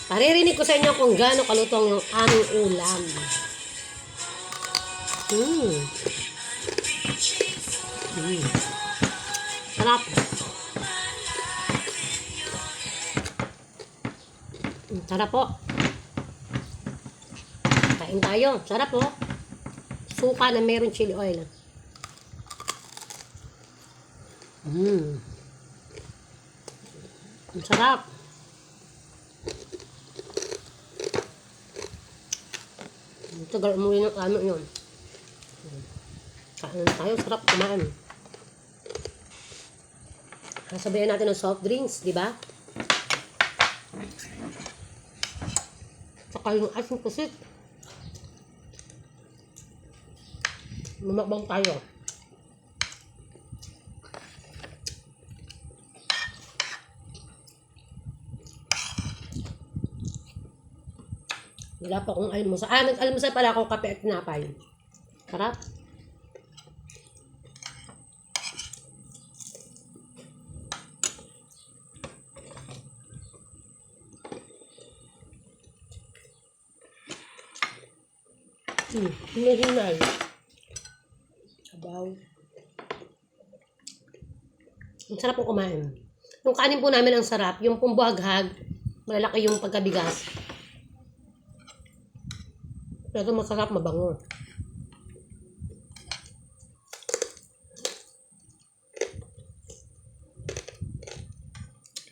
Paririnig ko sa inyo kung gaano kalutong yung aming ulam. Sarap. Sarap po. Kain tayo. Sarap po. Suka na meron chili oil. Ang sarap. Tagal umuwi ng ano yun. Kain tayo. Sarap kumain. Sabayan natin ng soft drinks, di ba? Saka yung asin pusit. Lumakbang tayo. Wala pa akong almusal. Nag-almusal pala ako, kape at tinapay. Sarap. Hinay. Sabaw. Ang sarap po kumain. Yung kanin po namin ang sarap. Yung pumbuhaghag, malalaki yung pagkabigas. Pero masarap, mabango.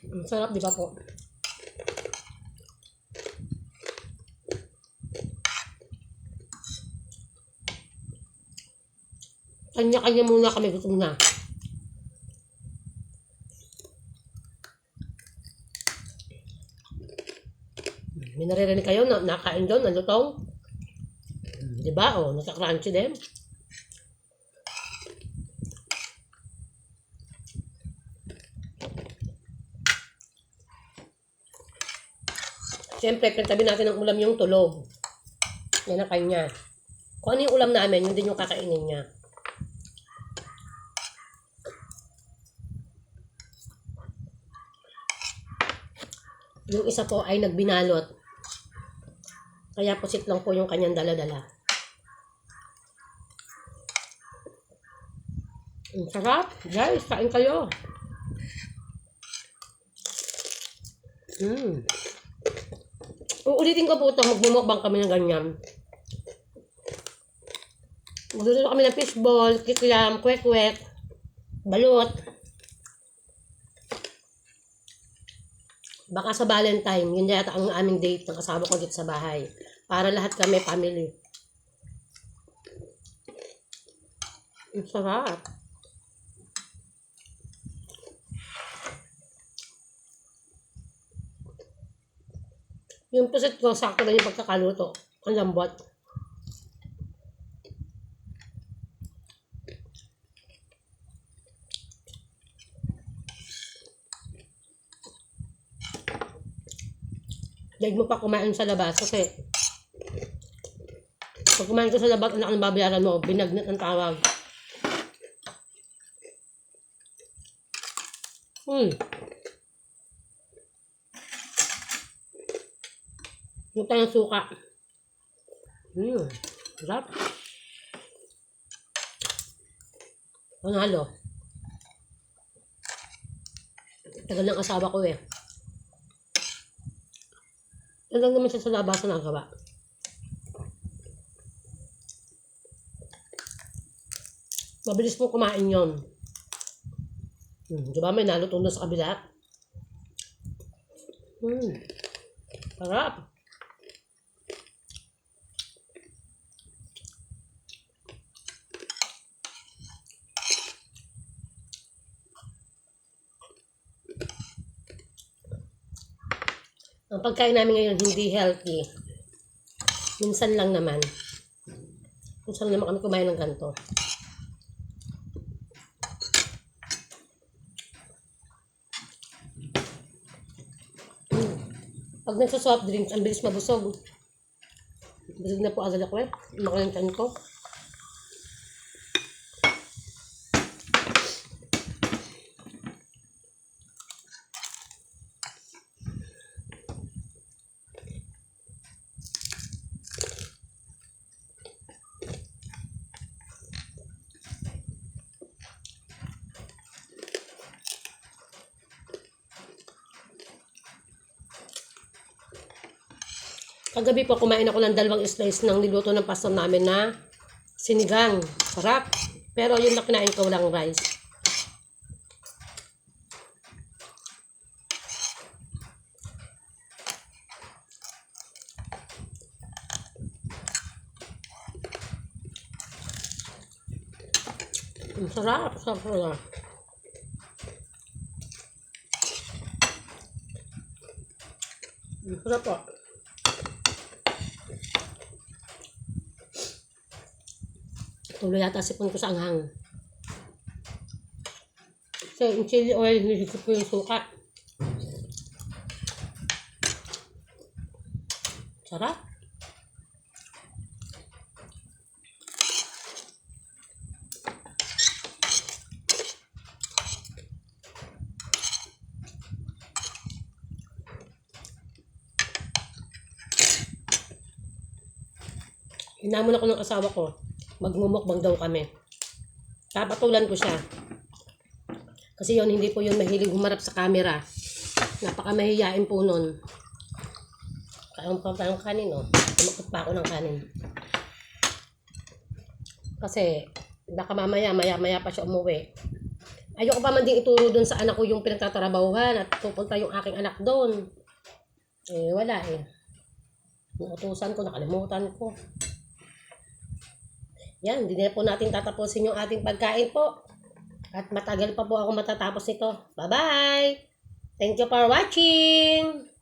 Ang sarap, di ba po? Kanya-kanya muna kami, gutom na. May naririnig kayo na nakain doon, nalutong? Diba? O, nasa-crunchy din. Siyempre, pinagtabi natin ng ulam yung tulog. Yan ang kanya. Kung ano yung ulam namin, yun din yung kakainin niya. Yung isa po ay nagbinalot. Kaya pusit lang po yung kanyang dala-dala. Ang sarap. Guys, kain kayo. Uulitin ko po ito. Magbumukbang kami ng ganyan. Magluluto kami ng fishball, kikiam, kwek-kwek, balot. Baka sa Valentine, yun yata ang aming date ng kasama ko dito sa bahay. Para lahat kami family. Ang sarap. Yung pusit ko, sakto lang yung pagkakaluto. Ang lambot. Dahil mo pa kumain sa labas kasi pag kumain ko sa labas, anak ng babayaran mo, binagnat ang tawag. Yung tayong suka. Sarap. Panalo. Tagal ng asawa ko eh. Tagal naman siya sa labasan ang gawa. Mabilis po kumain yun. Diba may nalutong na sa kabila? Sarap. Ang pagkain namin ngayon hindi healthy. Minsan lang naman. Minsan naman kami kumain ng ganito. Pag nagsa-soft drinks, ang bilis mabusog. Busog na po agad ako eh. Makalantan ko. Kagabi po, kumain ako ng 2 slice ng niluto ng pastor namin na sinigang. Sarap. Pero yun na kinain ko lang rice. Sarap. Sarap na. Sarap po. Tuloy yata sipon ko sa anghang. So, yung chili oil, hiligit ko yung suka. Sarap. Hinamon ako ng asawa ko. Magmumukbang daw kami. Papatulan ko siya. Kasi yun, hindi po yun mahilig humarap sa camera. Napakamahiyain po nun. Kayong pa ng kanin, oh. Tumakot pa ako ng kanin. Kasi, baka maya pa siya umuwi. Ayoko pa man din ituro dun sa anak ko yung pinagtatrabahuhan at pupunta yung aking anak doon. Eh, wala eh. Nautusan ko, nakalimutan ko. Yan, hindi na po natin tatapusin yung ating pagkain po. At matagal pa po ako matatapos nito. Bye-bye! Thank you for watching!